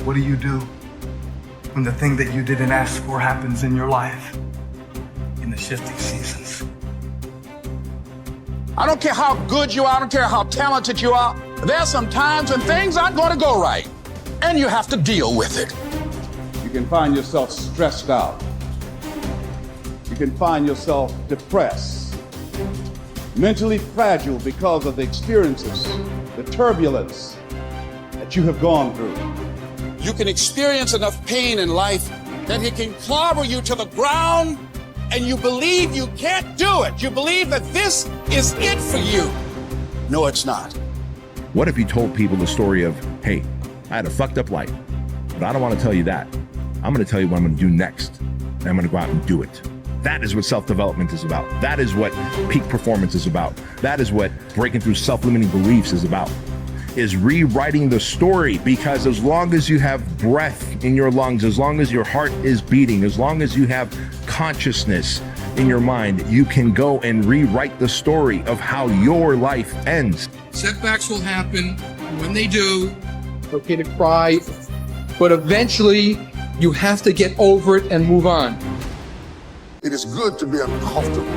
What do you do when the thing that you didn't ask for happens in your life in the shifting seasons? I don't care how good you are, I don't care how talented you are. There are some times when things aren't going to go right, and you have to deal with it. You can find yourself stressed out. You can find yourself depressed, mentally fragile because of the experiences, the turbulence that you have gone through. You can experience enough pain in life that it can clobber you to the ground, and you believe you can't do it. You believe that this is it for you. No, it's not. What if you told people the story of, hey, I had a fucked up life, but I don't want to tell you that. I'm going to tell you what I'm going to do next, and I'm going to go out and do it. That is what self-development is about. That is what peak performance is about. That is what breaking through self-limiting beliefs is about, is rewriting the story. Because as long as you have breath in your lungs, as long as your heart is beating, as long as you have consciousness in your mind, you can go and rewrite the story of how your life ends. Setbacks will happen. When they do, it's okay to cry, but eventually you have to get over it and move on. It is good to be uncomfortable.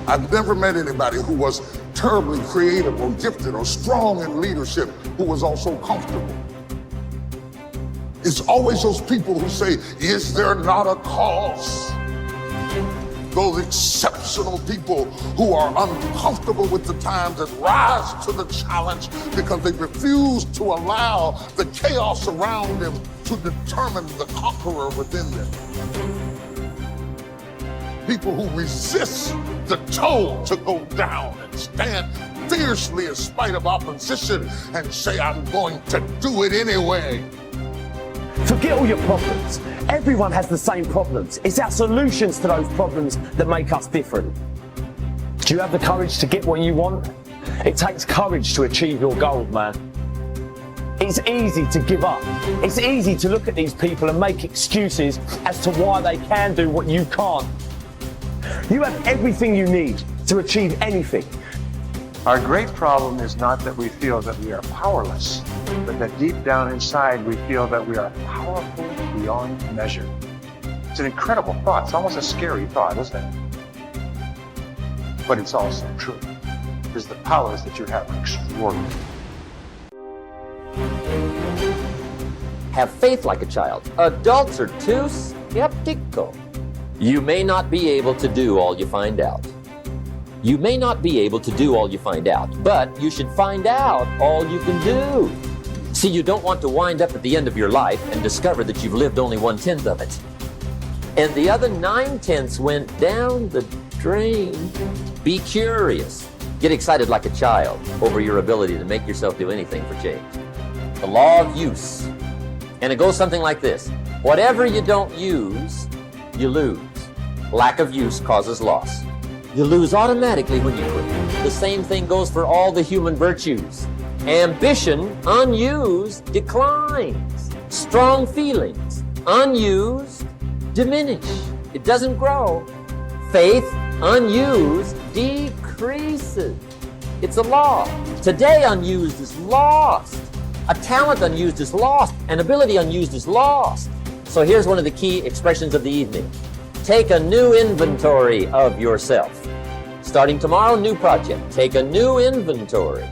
I've never met anybody who was terribly creative or gifted or strong in leadership who was also comfortable. It's always those people who say, is there not a cause? Those exceptional people who are uncomfortable with the times and rise to the challenge because they refuse to allow the chaos around them to determine the conqueror within them. People who resist the toll to go down and stand fiercely in spite of opposition and say, I'm going to do it anyway. Forget all your problems. Everyone has the same problems. It's our solutions to those problems that make us different. Do you have the courage to get what you want? It takes courage to achieve your goals, man. It's easy to give up. It's easy to look at these people and make excuses as to why they can do what you can't. You have everything you need to achieve anything. Our great problem is not that we feel that we are powerless, but that deep down inside we feel that we are powerful beyond measure. It's an incredible thought. It's almost a scary thought, isn't it? But it's also true, because the powers that you have are extraordinary. Have faith like a child. Adults are too skeptical. You may not be able to do all you find out. You may not be able to do all you find out, but you should find out all you can do. See, you don't want to wind up at the end of your life and discover that you've lived only 1/10 of it. And the other 9/10 went down the drain. Be curious. Get excited like a child over your ability to make yourself do anything for change. The law of use. And it goes something like this. Whatever you don't use, you lose. Lack of use causes loss. You lose automatically when you quit. The same thing goes for all the human virtues. Ambition, unused, declines. Strong feelings, unused, diminish. It doesn't grow. Faith, unused, decreases. It's a law. Today unused is lost. A talent unused is lost. An ability unused is lost. So here's one of the key expressions of the evening. Take a new inventory of yourself. Starting tomorrow, new project. Take a new inventory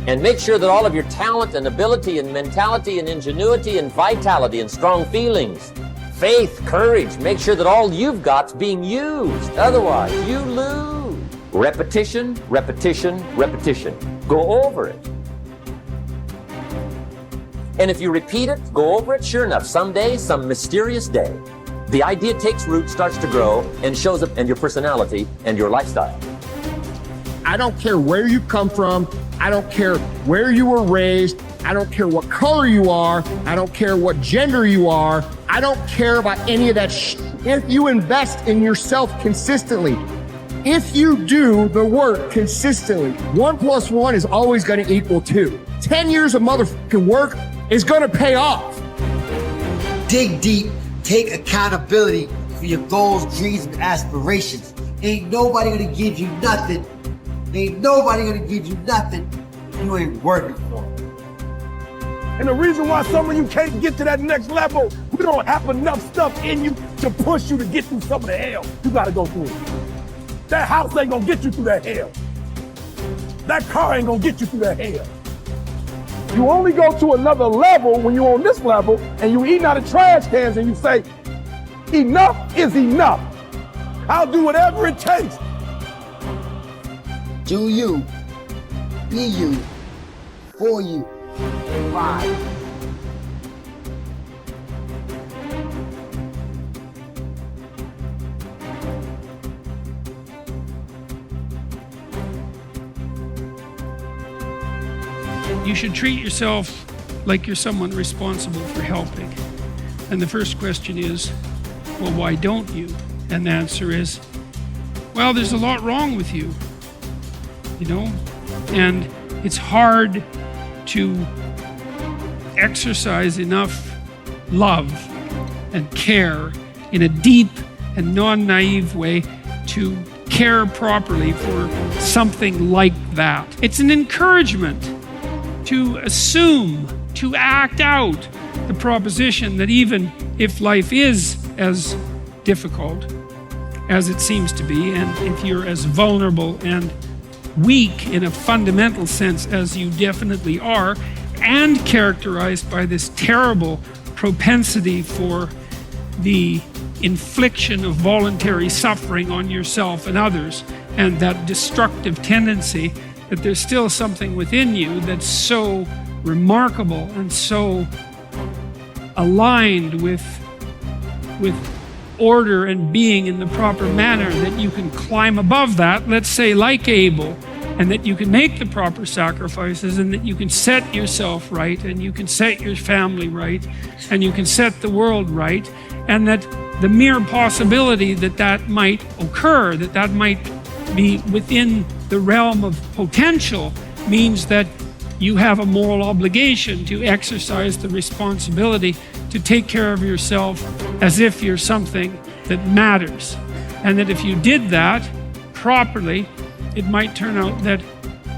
and make sure that all of your talent and ability and mentality and ingenuity and vitality and strong feelings, faith, courage, make sure that all you've got's being used. Otherwise, you lose. Repetition, repetition, repetition. Go over it. And if you repeat it, go over it, sure enough, someday, some mysterious day, the idea takes root, starts to grow, and shows up in your personality and your lifestyle. I don't care where you come from. I don't care where you were raised. I don't care what color you are. I don't care what gender you are. I don't care about any of that If you invest in yourself consistently, if you do the work consistently, 1 + 1 is always going to equal 2. 10 years of motherfucking work is going to pay off. Dig deep. Take accountability for your goals, dreams, and aspirations. Ain't nobody gonna give you nothing. Ain't nobody gonna give you nothing you ain't working for. And the reason why some of you can't get to that next level, we don't have enough stuff in you to push you to get through some of the hell you gotta go through. That house ain't gonna get you through that hell. That car ain't gonna get you through that hell. You only go to another level when you're on this level and you eating out of trash cans and you say, enough is enough. I'll do whatever it takes. Do you, be you, for you. Bye. You should treat yourself like you're someone responsible for helping. And the first question is, well, why don't you? And the answer is, well, there's a lot wrong with you, you know? And it's hard to exercise enough love and care in a deep and non-naive way to care properly for something like that. It's an encouragement to assume, to act out the proposition that even if life is as difficult as it seems to be, and if you're as vulnerable and weak in a fundamental sense as you definitely are, and characterized by this terrible propensity for the infliction of voluntary suffering on yourself and others, and that destructive tendency, that there's still something within you that's so remarkable and so aligned with order and being in the proper manner that you can climb above that, let's say like Abel, and that you can make the proper sacrifices, and that you can set yourself right, and you can set your family right, and you can set the world right, and that the mere possibility that that might occur, that that might be within the realm of potential, means that you have a moral obligation to exercise the responsibility to take care of yourself as if you're something that matters. And that if you did that properly, it might turn out that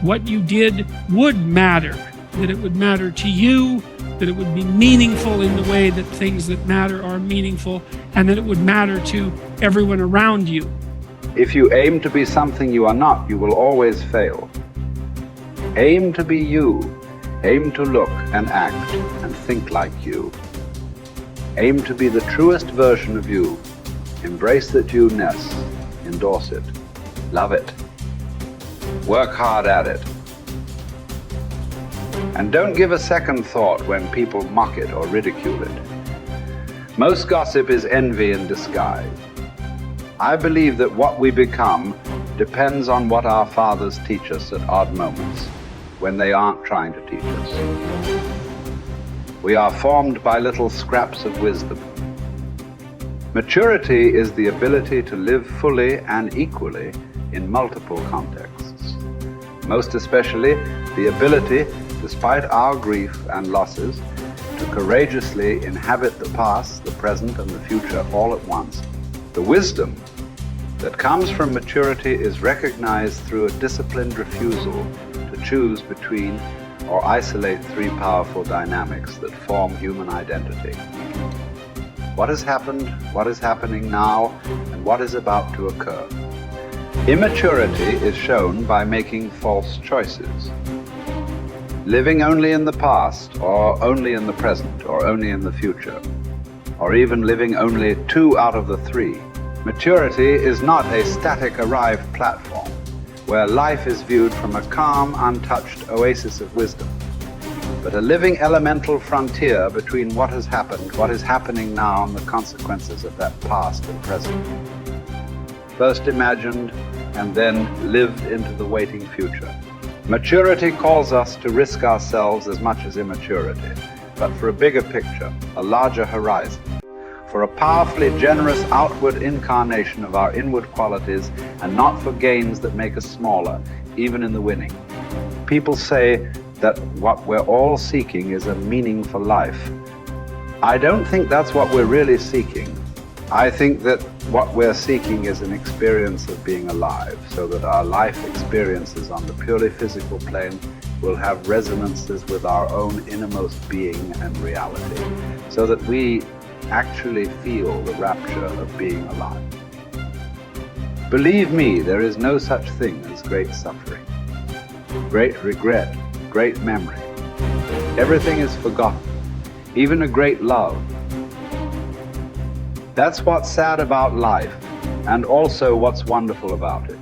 what you did would matter, that it would matter to you, that it would be meaningful in the way that things that matter are meaningful, and that it would matter to everyone around you. If you aim to be something you are not, you will always fail. Aim to be you. Aim to look and act and think like you. Aim to be the truest version of you. Embrace that you-ness. Endorse it. Love it. Work hard at it. And don't give a second thought when people mock it or ridicule it. Most gossip is envy in disguise. I believe that what we become depends on what our fathers teach us at odd moments, when they aren't trying to teach us. We are formed by little scraps of wisdom. Maturity is the ability to live fully and equally in multiple contexts. Most especially, the ability, despite our grief and losses, to courageously inhabit the past, the present, and the future all at once. The wisdom that comes from maturity is recognized through a disciplined refusal to choose between or isolate three powerful dynamics that form human identity. What has happened, what is happening now, and what is about to occur. Immaturity is shown by making false choices. Living only in the past, or only in the present, or only in the future, or even living only 2 out of the 3. Maturity is not a static arrived platform where life is viewed from a calm, untouched oasis of wisdom, but a living elemental frontier between what has happened, what is happening now, and the consequences of that past and present. First imagined and then lived into the waiting future. Maturity calls us to risk ourselves as much as immaturity, but for a bigger picture, a larger horizon, for a powerfully generous outward incarnation of our inward qualities, and not for gains that make us smaller, even in the winning. People say that what we're all seeking is a meaningful life. I don't think that's what we're really seeking. I think that what we're seeking is an experience of being alive, so that our life experiences on the purely physical plane will have resonances with our own innermost being and reality, so that we actually feel the rapture of being alive. Believe me, there is no such thing as great suffering, great regret, great memory. Everything is forgotten, even a great love. That's what's sad about life, and also what's wonderful about it.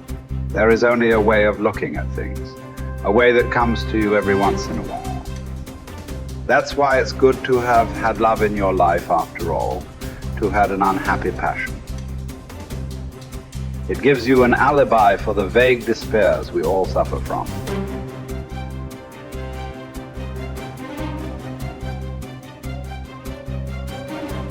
There is only a way of looking at things, a way that comes to you every once in a while. That's why it's good to have had love in your life after all, to have had an unhappy passion. It gives you an alibi for the vague despairs we all suffer from.